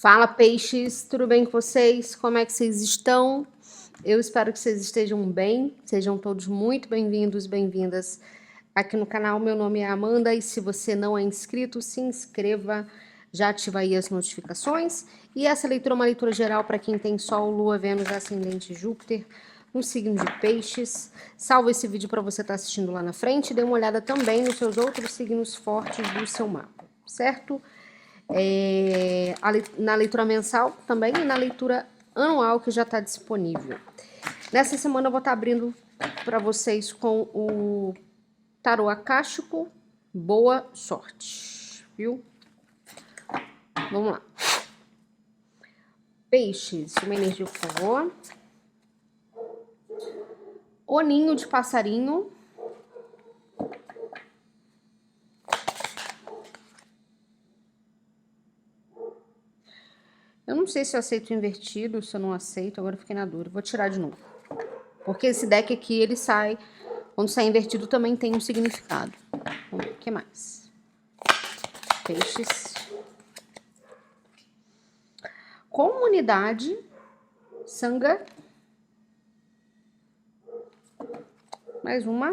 Fala, peixes, tudo bem com vocês? Como é que vocês estão? Eu espero que vocês estejam bem. Sejam todos muito bem-vindos, bem-vindas aqui no canal. Meu nome é Amanda e se você não é inscrito, se inscreva, já ativa aí as notificações. E essa leitura é uma leitura geral para quem tem Sol, Lua, Vênus, Ascendente, Júpiter, no signo de Peixes. Salvo esse vídeo para você estar assistindo lá na frente. Dê uma olhada também nos seus outros signos fortes do seu mapa, certo? Na leitura mensal também e na leitura anual que já está disponível. Nessa semana eu vou estar abrindo para vocês com o tarô akáshico. Boa sorte, viu? Vamos lá. Peixes, uma energia, por favor. O ninho de passarinho. Eu não sei se eu aceito invertido, se eu não aceito, agora eu fiquei na dúvida. Vou tirar de novo. Porque esse deck aqui, ele sai... Quando sai invertido, também tem um significado. Vamos ver, o que mais? Peixes. Comunidade. Sangha. Mais uma.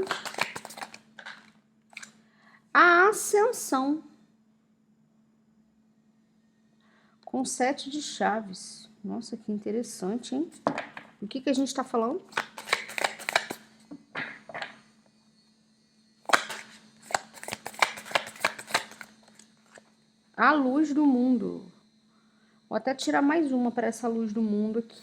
A ascensão. Com 7 de chaves. Nossa, que interessante, hein? O que a gente tá falando? A luz do mundo. Vou até tirar mais uma para essa luz do mundo aqui.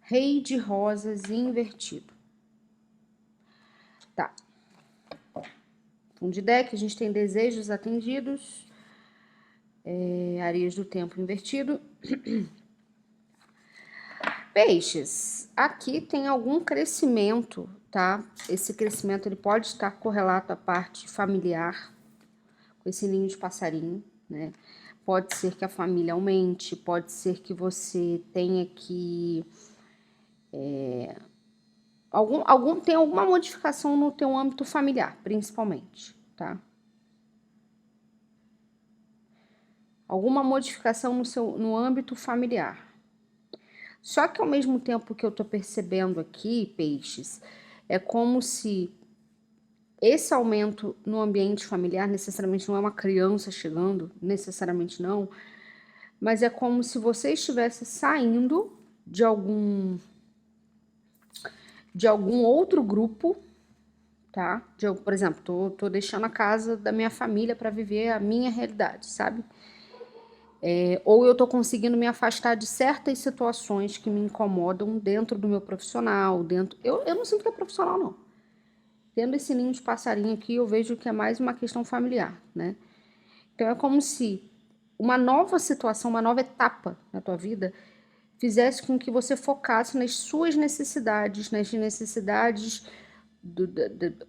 Rei de rosas invertido. Tá. Fundo de deck, a gente tem desejos atendidos. Areias do tempo invertido. Peixes, aqui tem algum crescimento, tá? Esse crescimento ele pode estar correlato à parte familiar, com esse ninho de passarinho, né? Pode ser que a família aumente, pode ser que você tenha que... tem alguma modificação no teu âmbito familiar, principalmente, tá? Alguma modificação no âmbito familiar. Só que ao mesmo tempo que eu tô percebendo aqui, peixes, é como se esse aumento no ambiente familiar, necessariamente não é uma criança chegando, necessariamente não, mas é como se você estivesse saindo de algum outro grupo, tá? Por exemplo, tô deixando a casa da minha família para viver a minha realidade, sabe? Ou eu tô conseguindo me afastar de certas situações que me incomodam dentro do meu profissional, eu não sinto que é profissional, não. Tendo esse ninho de passarinho aqui, eu vejo que é mais uma questão familiar, né? Então é como se uma nova situação, uma nova etapa na tua vida fizesse com que você focasse nas suas necessidades, nas necessidades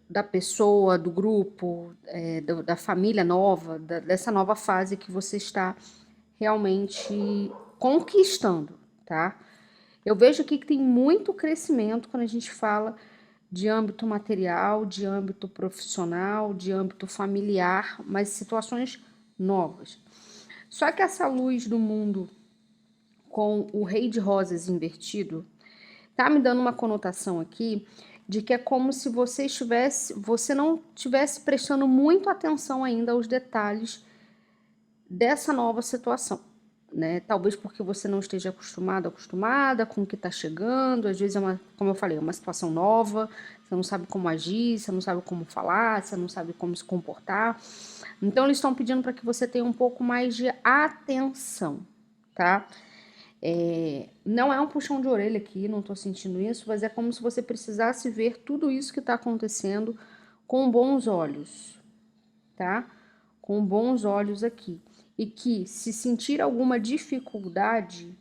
da pessoa, do grupo, da família nova, dessa nova fase que você está realmente conquistando, tá? Eu vejo aqui que tem muito crescimento quando a gente fala de âmbito material, de âmbito profissional, de âmbito familiar, mas situações novas. Só que essa luz do mundo com o rei de rosas invertido tá me dando uma conotação aqui de que é como se você não estivesse prestando muito atenção ainda aos detalhes dessa nova situação, né? Talvez porque você não esteja acostumada com o que está chegando, às vezes como eu falei, é uma situação nova, você não sabe como agir, você não sabe como falar, você não sabe como se comportar. Então eles estão pedindo para que você tenha um pouco mais de atenção, tá? Não é um puxão de orelha aqui, não tô sentindo isso, mas é como se você precisasse ver tudo isso que tá acontecendo com bons olhos, tá? Com bons olhos aqui. E que se sentir alguma dificuldade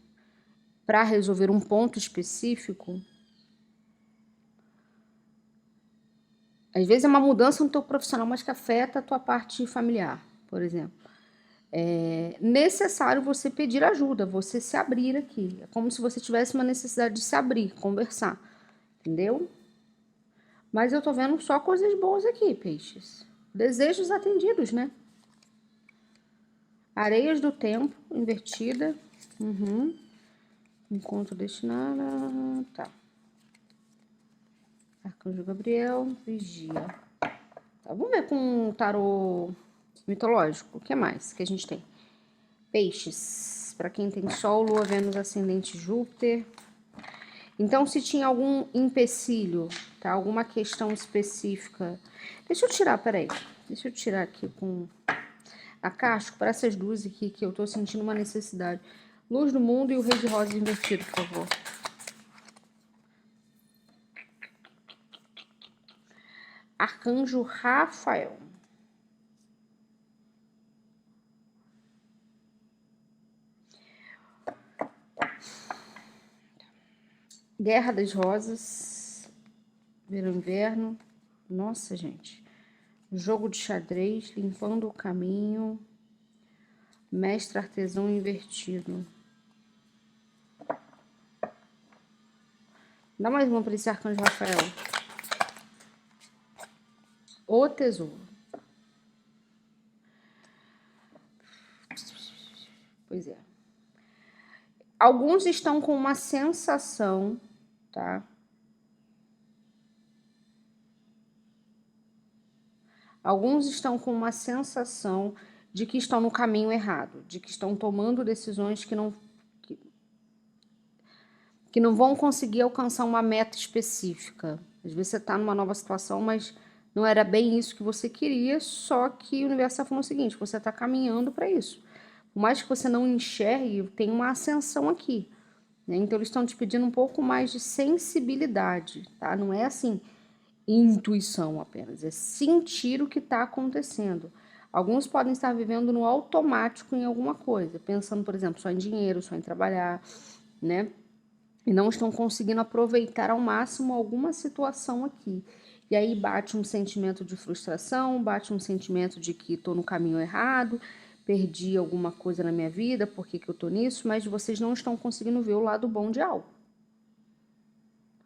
para resolver um ponto específico, às vezes é uma mudança no teu profissional, mas que afeta a tua parte familiar, por exemplo. É necessário você pedir ajuda, você se abrir aqui. É como se você tivesse uma necessidade de se abrir, conversar, entendeu? Mas eu tô vendo só coisas boas aqui, peixes. Desejos atendidos, né? Areias do tempo, invertida. Encontro destinado. Tá. Arcanjo Gabriel, vigia. Tá, vamos ver com o tarô mitológico. O que mais que a gente tem? Peixes. Para quem tem Sol, Lua, Vênus, Ascendente, Júpiter. Então, se tinha algum empecilho, tá? Alguma questão específica. Deixa eu tirar, peraí. Deixa eu tirar aqui com a casco para essas duas aqui que eu tô sentindo uma necessidade. Luz do Mundo e o Rei de Rosas invertido, por favor. Arcanjo Rafael. Guerra das Rosas. Verão Inverno. Nossa, gente. Jogo de xadrez. Limpando o caminho. Mestre Artesão invertido. Dá mais uma para esse Arcanjo Rafael. O Tesouro. Pois é. Alguns estão com uma sensação, tá? Alguns estão com uma sensação de que estão no caminho errado, de que estão tomando decisões que não vão conseguir alcançar uma meta específica. Às vezes você está numa nova situação, mas não era bem isso que você queria, só que o universo está falando o seguinte, você está caminhando para isso. Por mais que você não enxergue, tem uma ascensão aqui, né? Então eles estão te pedindo um pouco mais de sensibilidade, tá? Não é assim, intuição apenas, é sentir o que está acontecendo. Alguns podem estar vivendo no automático em alguma coisa, pensando, por exemplo, só em dinheiro, só em trabalhar, né? E não estão conseguindo aproveitar ao máximo alguma situação aqui. E aí bate um sentimento de frustração, bate um sentimento de que estou no caminho errado, perdi alguma coisa na minha vida, por que eu estou nisso? Mas vocês não estão conseguindo ver o lado bom de algo.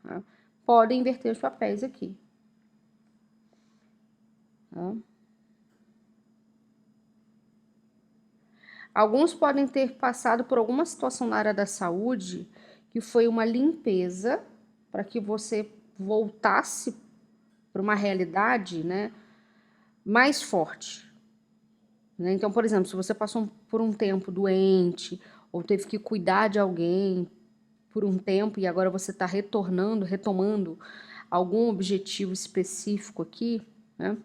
Tá? Podem inverter os papéis aqui. Tá? Alguns podem ter passado por alguma situação na área da saúde que foi uma limpeza para que você voltasse para uma realidade, né, mais forte. Né? Então, por exemplo, se você passou por um tempo doente ou teve que cuidar de alguém por um tempo e agora você está retomando algum objetivo específico aqui, né?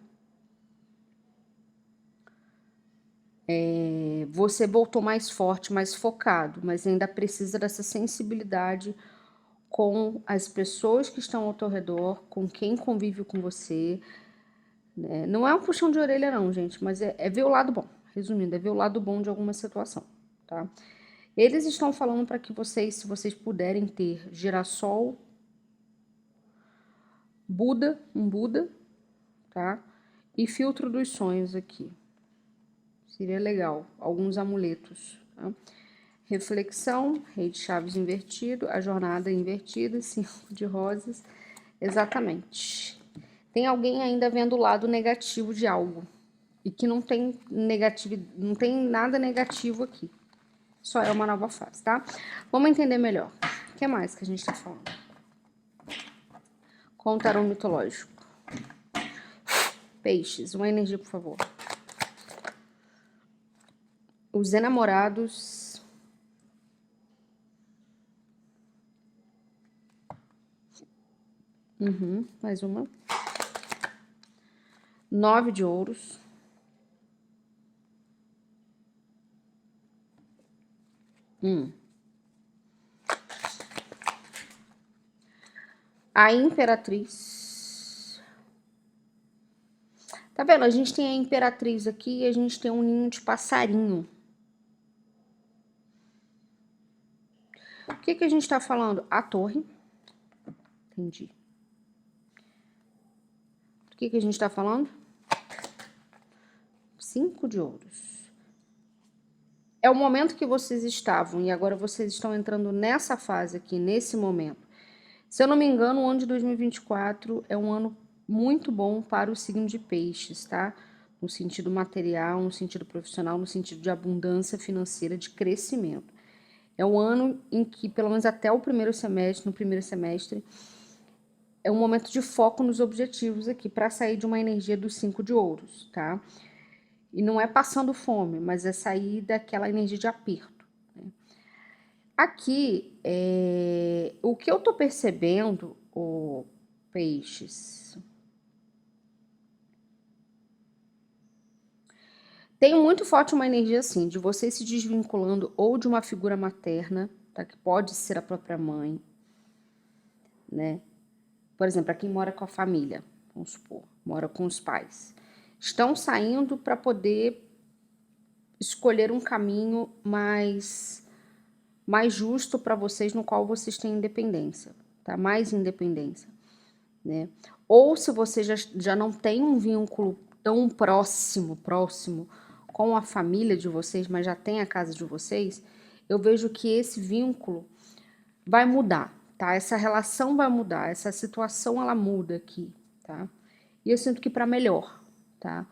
Você voltou mais forte, mais focado, mas ainda precisa dessa sensibilidade com as pessoas que estão ao teu redor, com quem convive com você, né? Não é um puxão de orelha não, gente, mas é ver o lado bom. Resumindo, é ver o lado bom de alguma situação, tá? Eles estão falando para que vocês, se vocês puderem ter girassol, um Buda, tá? E filtro dos sonhos aqui. Seria legal. Alguns amuletos, tá? Reflexão, Rei de Chaves invertido, a jornada invertida, 5 de rosas. Exatamente. Tem alguém ainda vendo o lado negativo de algo. E que não tem não tem nada negativo aqui. Só é uma nova fase, tá? Vamos entender melhor. O que mais que a gente tá falando? Com o tarô mitológico. Peixes, uma energia, por favor. Os enamorados. Mais uma. 9 de ouros. A Imperatriz. Tá vendo? A gente tem a Imperatriz aqui e a gente tem um ninho de passarinho. O que que a gente tá falando? A Torre. Entendi. O que que a gente tá falando? 5 de ouros. É o momento que vocês estavam e agora vocês estão entrando nessa fase aqui, nesse momento. Se eu não me engano, o ano de 2024 é um ano muito bom para o signo de peixes, tá? no sentido material, no sentido profissional, no sentido de abundância financeira, de crescimento. É um ano em que, pelo menos até o primeiro semestre, no primeiro semestre, é um momento de foco nos objetivos aqui, para sair de uma energia dos 5 de ouros, tá? E não é passando fome, mas é sair daquela energia de aperto. Né? Aqui, o que eu tô percebendo, peixes, tem muito forte uma energia assim, de você se desvinculando ou de uma figura materna, tá? Que pode ser a própria mãe, né? Por exemplo, para quem mora com a família, vamos supor, mora com os pais. Estão saindo para poder escolher um caminho mais justo para vocês, no qual vocês têm independência, tá? Mais independência, né? Ou se você já não tem um vínculo tão próximo com a família de vocês, mas já tem a casa de vocês, eu vejo que esse vínculo vai mudar, tá? Essa relação vai mudar, essa situação ela muda aqui, tá? E eu sinto que para melhor, tá?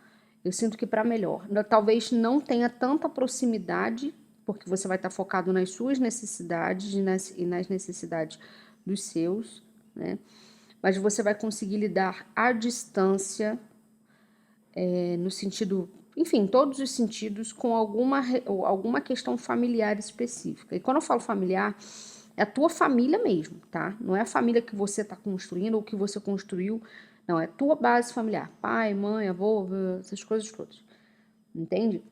Eu sinto que para melhor. Talvez não tenha tanta proximidade, porque você vai estar focado nas suas necessidades e nas necessidades dos seus, né? Mas você vai conseguir lidar à distância, no sentido, enfim, todos os sentidos, com alguma questão familiar específica. E quando eu falo familiar, é a tua família mesmo, tá? Não é a família que você está construindo ou que você construiu, não, é a tua base familiar. Pai, mãe, avô, essas coisas todas. Entende?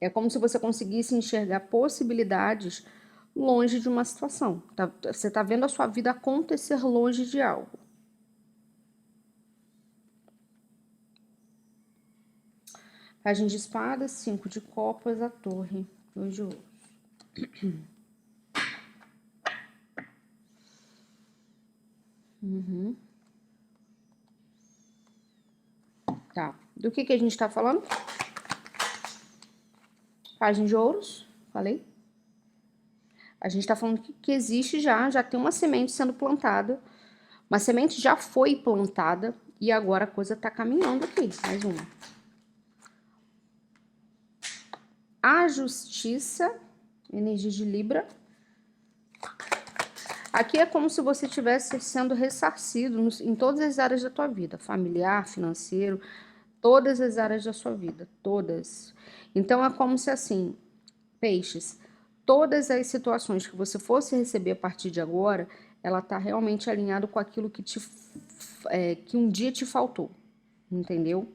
É como se você conseguisse enxergar possibilidades longe de uma situação. Tá? Você está vendo a sua vida acontecer longe de algo. Página de espadas, 5 de copas, a torre, 2 de ouros. Tá. Do que a gente está falando? Página de ouros, falei. A gente está falando que existe já tem uma semente sendo plantada. Uma semente já foi plantada e agora a coisa está caminhando aqui. Mais uma. A justiça, energia de Libra. Aqui é como se você estivesse sendo ressarcido em todas as áreas da tua vida. Familiar, financeiro, todas as áreas da sua vida. Todas. Então é como se assim, peixes, todas as situações que você fosse receber a partir de agora, ela está realmente alinhada com aquilo que um dia te faltou, entendeu?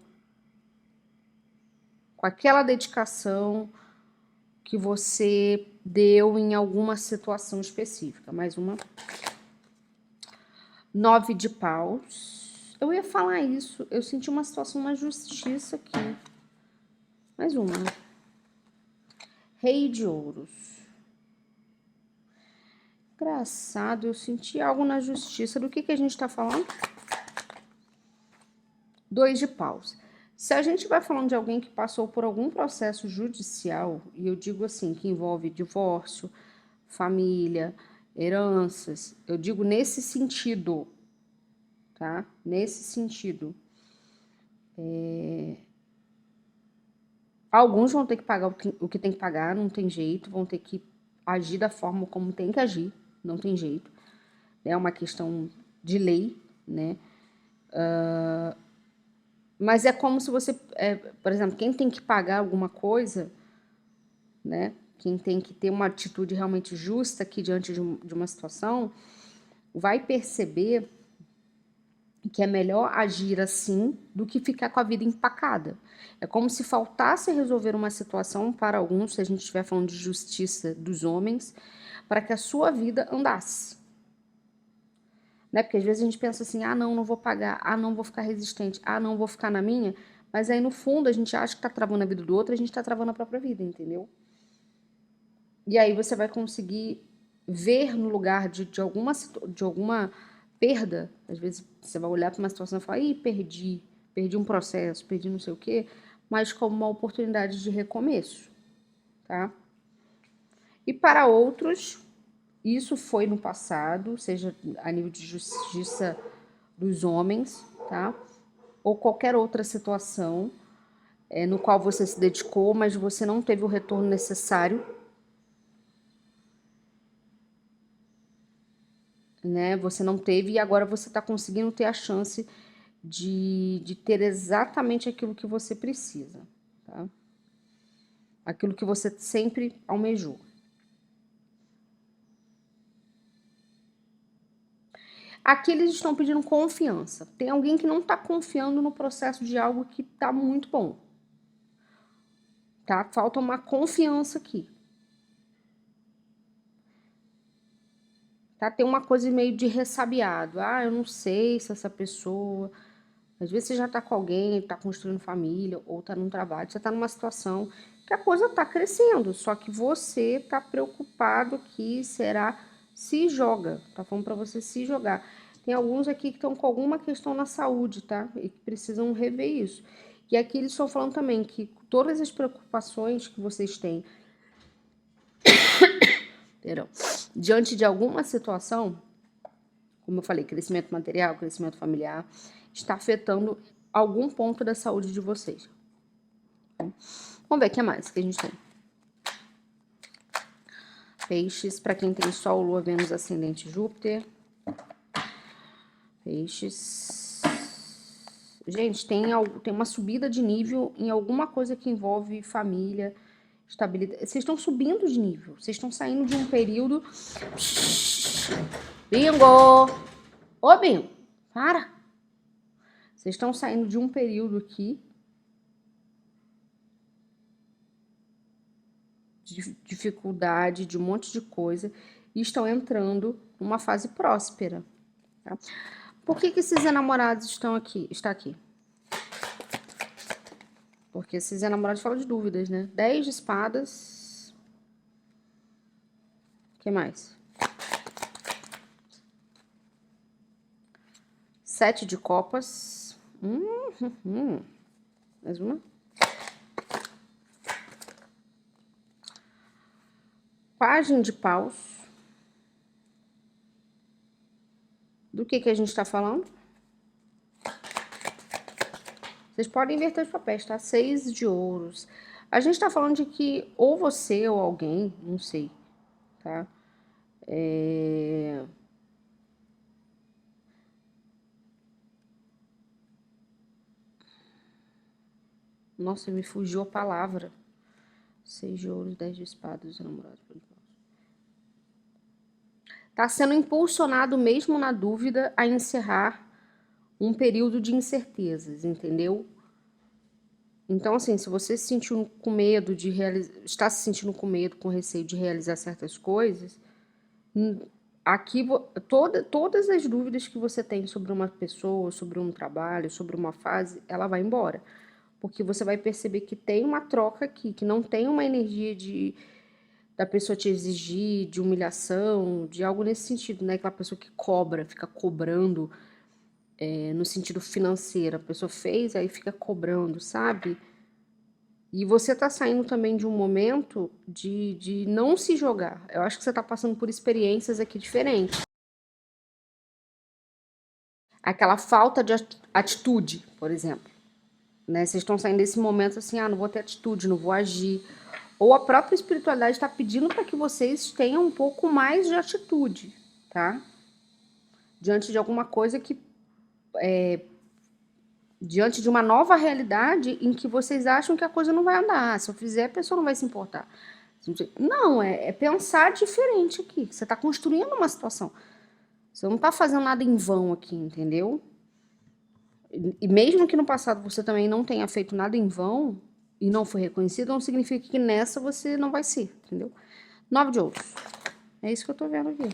Com aquela dedicação que você deu em alguma situação específica. Mais uma. 9 de paus. Eu ia falar isso, eu senti uma situação na justiça aqui. Mais uma. Rei de ouros. Engraçado, eu senti algo na justiça. Do que a gente tá falando? 2 de paus. Se a gente vai falando de alguém que passou por algum processo judicial, e eu digo assim, que envolve divórcio, família, heranças, eu digo nesse sentido, tá? Nesse sentido. Alguns vão ter que pagar o que tem que pagar, não tem jeito, vão ter que agir da forma como tem que agir, não tem jeito. É uma questão de lei, né? Mas é como se você, por exemplo, quem tem que pagar alguma coisa, né? Quem tem que ter uma atitude realmente justa aqui diante de uma situação, vai perceber que é melhor agir assim do que ficar com a vida empacada. É como se faltasse resolver uma situação para alguns, se a gente estiver falando de justiça dos homens, para que a sua vida andasse. Né? Porque às vezes a gente pensa assim, ah, não vou pagar, ah, não vou ficar resistente, ah, não vou ficar na minha, mas aí no fundo a gente acha que tá travando a vida do outro, a gente tá travando a própria vida, entendeu? E aí você vai conseguir ver no lugar de alguma perda, às vezes você vai olhar para uma situação e falar, ih, perdi um processo, perdi não sei o quê, mas como uma oportunidade de recomeço, tá? E para outros, isso foi no passado, seja a nível de justiça dos homens, tá? ou qualquer outra situação no qual você se dedicou, mas você não teve o retorno necessário, né? Você não teve e agora você está conseguindo ter a chance de ter exatamente aquilo que você precisa, tá? Aquilo que você sempre almejou. Aqui eles estão pedindo confiança. Tem alguém que não está confiando no processo de algo que está muito bom, tá? Falta uma confiança aqui. Tá? Tem uma coisa meio de ressabiado. Ah, eu não sei se essa pessoa... Às vezes você já tá com alguém, tá construindo família, ou tá num trabalho, você tá numa situação que a coisa tá crescendo, só que você tá preocupado que será... Se joga, tá falando pra você se jogar. Tem alguns aqui que estão com alguma questão na saúde, tá? E que precisam rever isso. E aqui eles estão falando também que todas as preocupações que vocês têm, diante de alguma situação, como eu falei, crescimento material, crescimento familiar, está afetando algum ponto da saúde de vocês. Vamos ver o que mais que a gente tem. Peixes, para quem tem Sol, Lua, Vênus, Ascendente, Júpiter. Peixes. Gente, tem uma subida de nível em alguma coisa que envolve família, estabilidade. Vocês estão subindo de nível. Vocês estão saindo de um período... Bingo! Ô, Bingo, para! Vocês estão saindo de um período aqui de dificuldade, de um monte de coisa, e estão entrando numa fase próspera. Tá? Por que esses enamorados estão aqui? Está aqui. Porque esses enamorados falam de dúvidas, né? 10 de espadas. O que mais? 7 de copas. Mais uma. Página de paus. Do que a gente está falando? Vocês podem inverter os papéis, tá? 6 de ouros. A gente tá falando de que ou você ou alguém, não sei, tá? Nossa, me fugiu a palavra. 6 de ouros, 10 de espadas, namorado. Tá sendo impulsionado mesmo na dúvida a encerrar um período de incertezas, entendeu? Então, assim, se você se sentiu com medo de realizar, está se sentindo com medo, com receio de realizar certas coisas, aqui todas as dúvidas que você tem sobre uma pessoa, sobre um trabalho, sobre uma fase, ela vai embora. Porque você vai perceber que tem uma troca aqui, que não tem uma energia da pessoa te exigir, de humilhação, de algo nesse sentido, né? Aquela pessoa que cobra, fica cobrando, no sentido financeiro. A pessoa fez, aí fica cobrando, sabe? E você tá saindo também de um momento de não se jogar. Eu acho que você tá passando por experiências aqui diferentes. Aquela falta de atitude, por exemplo. Né? Vocês estão saindo desse momento assim, não vou ter atitude, não vou agir. Ou a própria espiritualidade está pedindo para que vocês tenham um pouco mais de atitude, tá? Diante de alguma coisa que... diante de uma nova realidade em que vocês acham que a coisa não vai andar. Se eu fizer, a pessoa não vai se importar. Não, é pensar diferente aqui. Você está construindo uma situação. Você não está fazendo nada em vão aqui, entendeu? E mesmo que no passado você também não tenha feito nada em vão e não foi reconhecido, não significa que nessa você não vai ser, entendeu? 9 de ouros. É isso que eu tô vendo aqui.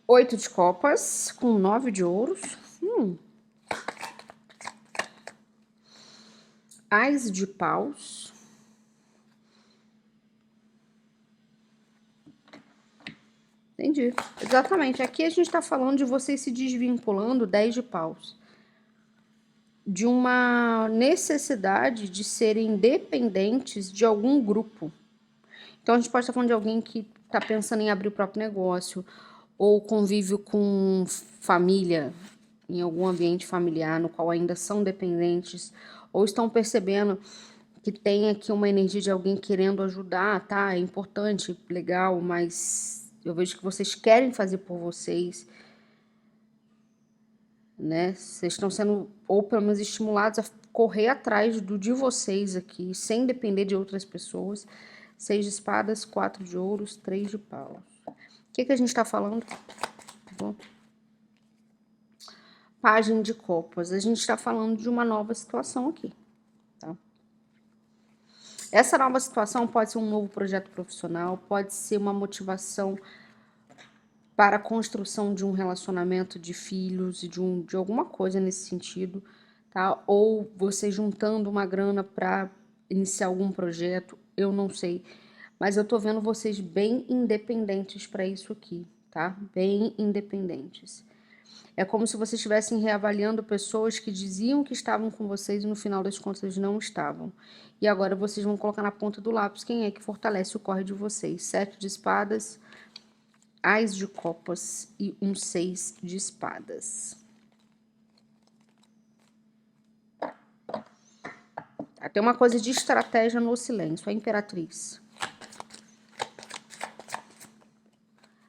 8 de copas com 9 de ouros. Ás de paus. Entendi. Exatamente. Aqui a gente tá falando de vocês se desvinculando, 10 de paus. De uma necessidade de serem dependentes de algum grupo. Então a gente pode estar falando de alguém que tá pensando em abrir o próprio negócio, ou convívio com família, em algum ambiente familiar no qual ainda são dependentes, ou estão percebendo que tem aqui uma energia de alguém querendo ajudar, tá? É importante, legal, mas eu vejo que vocês querem fazer por vocês, né? Vocês estão sendo, ou pelo menos estimulados a correr atrás do de vocês aqui, sem depender de outras pessoas. 6 de espadas, 4 de ouros, 3 de paus. O que a gente tá falando? Bom. Página de copas. A gente tá falando de uma nova situação aqui, tá? Essa nova situação pode ser um novo projeto profissional, pode ser uma motivação para a construção de um relacionamento de filhos e de alguma coisa nesse sentido, tá? Ou você juntando uma grana para iniciar algum projeto, eu não sei. Mas eu tô vendo vocês bem independentes para isso aqui, tá? Bem independentes. É como se vocês estivessem reavaliando pessoas que diziam que estavam com vocês e no final das contas não estavam. E agora vocês vão colocar na ponta do lápis quem é que fortalece o corre de vocês. 7 de espadas, Ás de copas e um 6 de espadas. Tem uma coisa de estratégia no silêncio, a imperatriz.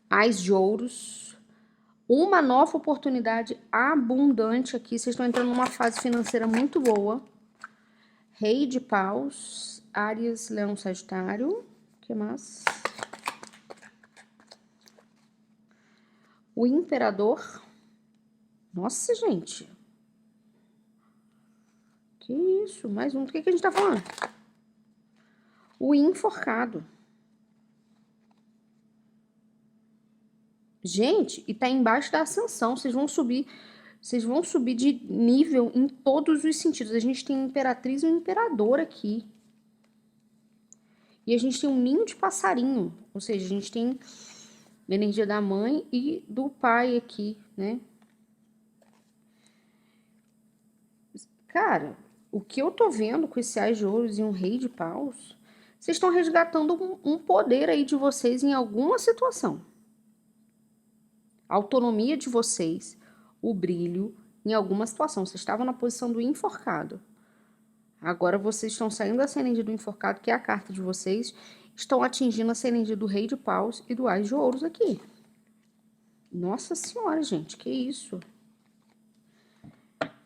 Ás de ouros. Uma nova oportunidade abundante aqui. Vocês estão entrando numa fase financeira muito boa. Rei de paus, Áries, Leão, Sagitário. O que mais? O imperador. Nossa, gente. Que isso? Mais um. Do que a gente tá falando? O enforcado. Gente, e tá embaixo da ascensão. Vocês vão subir de nível em todos os sentidos. A gente tem imperatriz e um imperador aqui. E a gente tem um ninho de passarinho. Ou seja, a gente tem a energia da mãe e do pai aqui, né? Cara, o que eu tô vendo com esse Ás de ouros e um rei de paus, vocês estão resgatando um poder aí de vocês em alguma situação. A autonomia de vocês, o brilho em alguma situação. Vocês estavam na posição do enforcado. Agora vocês estão saindo dessa energia do enforcado, que é a carta de vocês, estão atingindo essa energia do rei de paus e do Ás de ouros aqui. Nossa senhora, gente, que isso?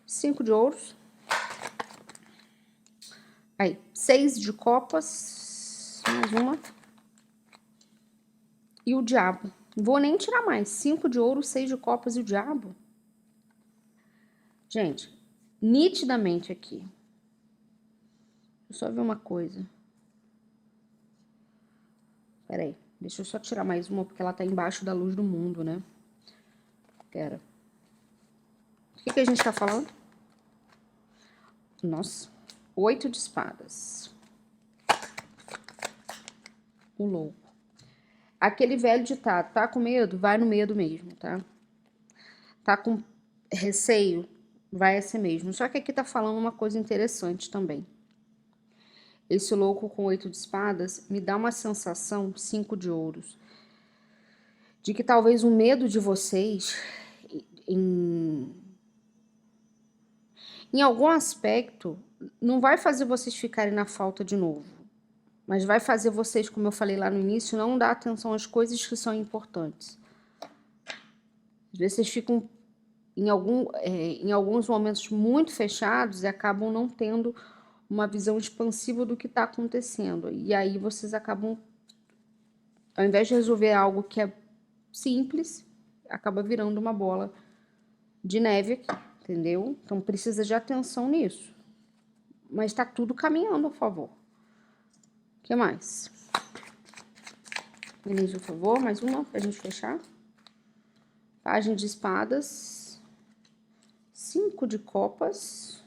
5 de ouros. Aí, 6 de copas. Mais uma. E o diabo. Não vou nem tirar mais. 5 de ouro, 6 de copas e o diabo. Gente, nitidamente aqui. Deixa eu só ver uma coisa. Peraí, deixa eu só tirar mais uma, porque ela tá embaixo da luz do mundo, né? Pera. O que a gente tá falando? Nossa. 8 de espadas. O louco. Aquele velho ditado, tá com medo? Vai no medo mesmo, tá? Tá com receio? Vai assim mesmo. Só que aqui tá falando uma coisa interessante também. Esse louco com 8 de espadas me dá uma sensação, 5 de ouros, de que talvez o medo de vocês, em algum aspecto, não vai fazer vocês ficarem na falta de novo, mas vai fazer vocês, como eu falei lá no início, não dar atenção às coisas que são importantes. Às vezes vocês ficam em alguns momentos muito fechados e acabam não tendo uma visão expansiva do que está acontecendo. E aí vocês acabam, ao invés de resolver algo que é simples, acaba virando uma bola de neve aqui, entendeu? Então precisa de atenção nisso. Mas tá tudo caminhando a favor. O que mais? Elise, por favor, mais uma pra gente fechar. Página de espadas. 5 de copas.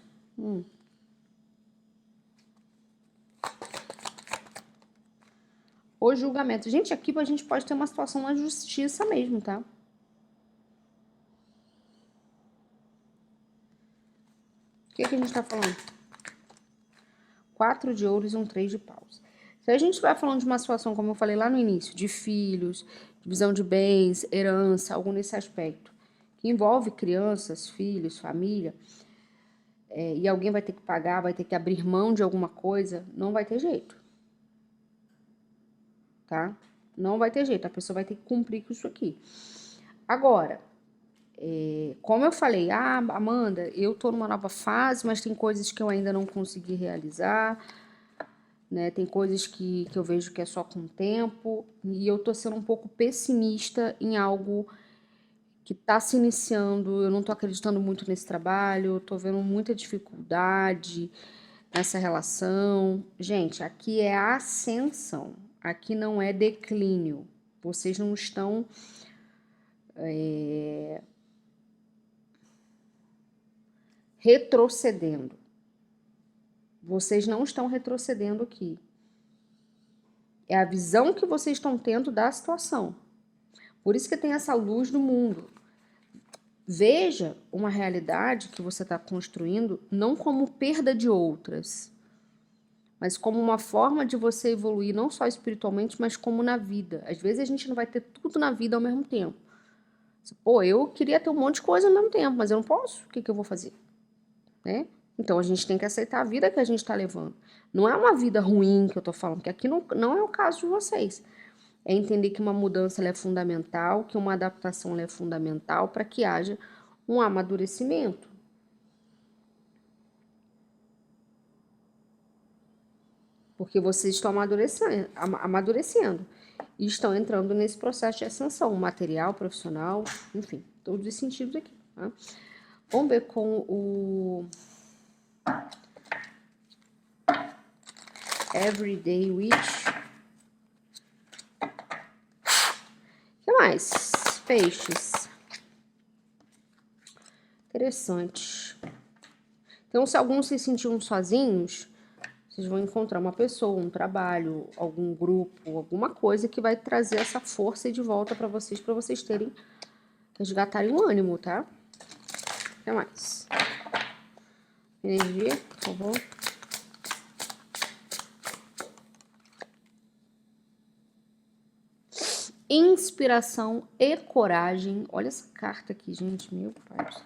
O julgamento. Gente, aqui a gente pode ter uma situação na justiça mesmo, tá? O que a gente tá falando? 4 de ouros e um 3 de paus. Se a gente vai falando de uma situação, como eu falei lá no início, de filhos, divisão de bens, herança, algo nesse aspecto, que envolve crianças, filhos, família, e alguém vai ter que pagar, vai ter que abrir mão de alguma coisa, não vai ter jeito, tá? Não vai ter jeito, a pessoa vai ter que cumprir com isso aqui. Agora, como eu falei, Amanda, eu tô numa nova fase, mas tem coisas que eu ainda não consegui realizar, né? Tem coisas que eu vejo que é só com o tempo, e eu tô sendo um pouco pessimista em algo que tá se iniciando, eu não tô acreditando muito nesse trabalho, eu tô vendo muita dificuldade nessa relação. Gente, aqui é ascensão, aqui não é declínio. Vocês não estão retrocedendo. Vocês não estão retrocedendo aqui. É a visão que vocês estão tendo da situação. Por isso que tem essa luz do mundo. Veja uma realidade que você está construindo não como perda de outras, mas como uma forma de você evoluir não só espiritualmente, mas como na vida. Às vezes a gente não vai ter tudo na vida ao mesmo tempo. Pô, eu queria ter um monte de coisa ao mesmo tempo, mas eu não posso. O que eu vou fazer? Né? Então a gente tem que aceitar a vida que a gente está levando. Não é uma vida ruim que eu tô falando, porque aqui não é o caso de vocês. É entender que uma mudança ela é fundamental, que uma adaptação ela é fundamental para que haja um amadurecimento. Porque vocês estão amadurecendo e estão entrando nesse processo de ascensão, material, profissional, enfim, todos os sentidos aqui. Tá? Vamos ver com o Everyday Witch. O que mais? Peixes. Interessante. Então, se alguns se sentiam sozinhos, vocês vão encontrar uma pessoa, um trabalho, algum grupo, alguma coisa que vai trazer essa força de volta para vocês terem, resgatarem o ânimo, tá? O que mais? Energia, por favor. Inspiração e coragem. Olha essa carta aqui, gente. Meu pai do céu.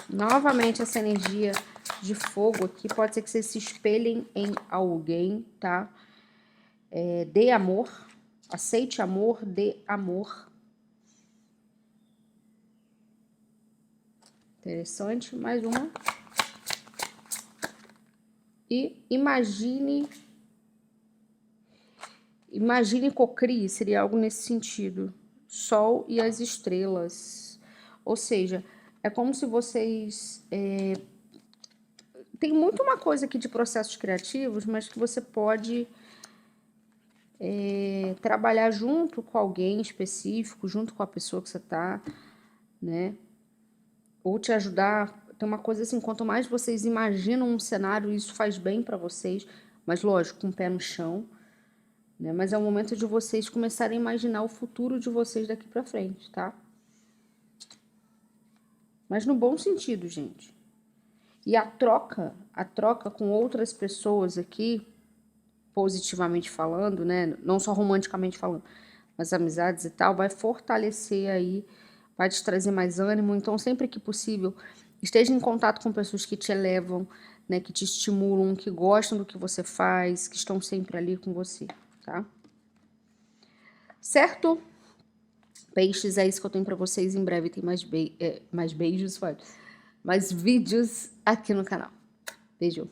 Novamente essa energia de fogo aqui. Pode ser que vocês se espelhem em alguém, tá? Dê amor. Aceite amor, dê amor. Interessante. Mais uma. E imagine cocrie, seria algo nesse sentido. Sol e as estrelas. Ou seja, é como se vocês... Tem muito uma coisa aqui de processos criativos, mas que você pode trabalhar junto com alguém específico, junto com a pessoa que você tá, né? Ou te ajudar. Tem uma coisa assim, quanto mais vocês imaginam um cenário, isso faz bem para vocês, mas lógico, com o pé no chão, né? Mas é o momento de vocês começarem a imaginar o futuro de vocês daqui para frente, tá? Mas no bom sentido, gente. E a troca com outras pessoas aqui, positivamente falando, né? Não só romanticamente falando, mas amizades e tal, vai fortalecer aí, vai te trazer mais ânimo. Então, sempre que possível, esteja em contato com pessoas que te elevam, né? Que te estimulam, que gostam do que você faz, que estão sempre ali com você, tá? Certo? Peixes, é isso que eu tenho pra vocês. Em breve tem mais beijos, mais vídeos aqui no canal. Beijo.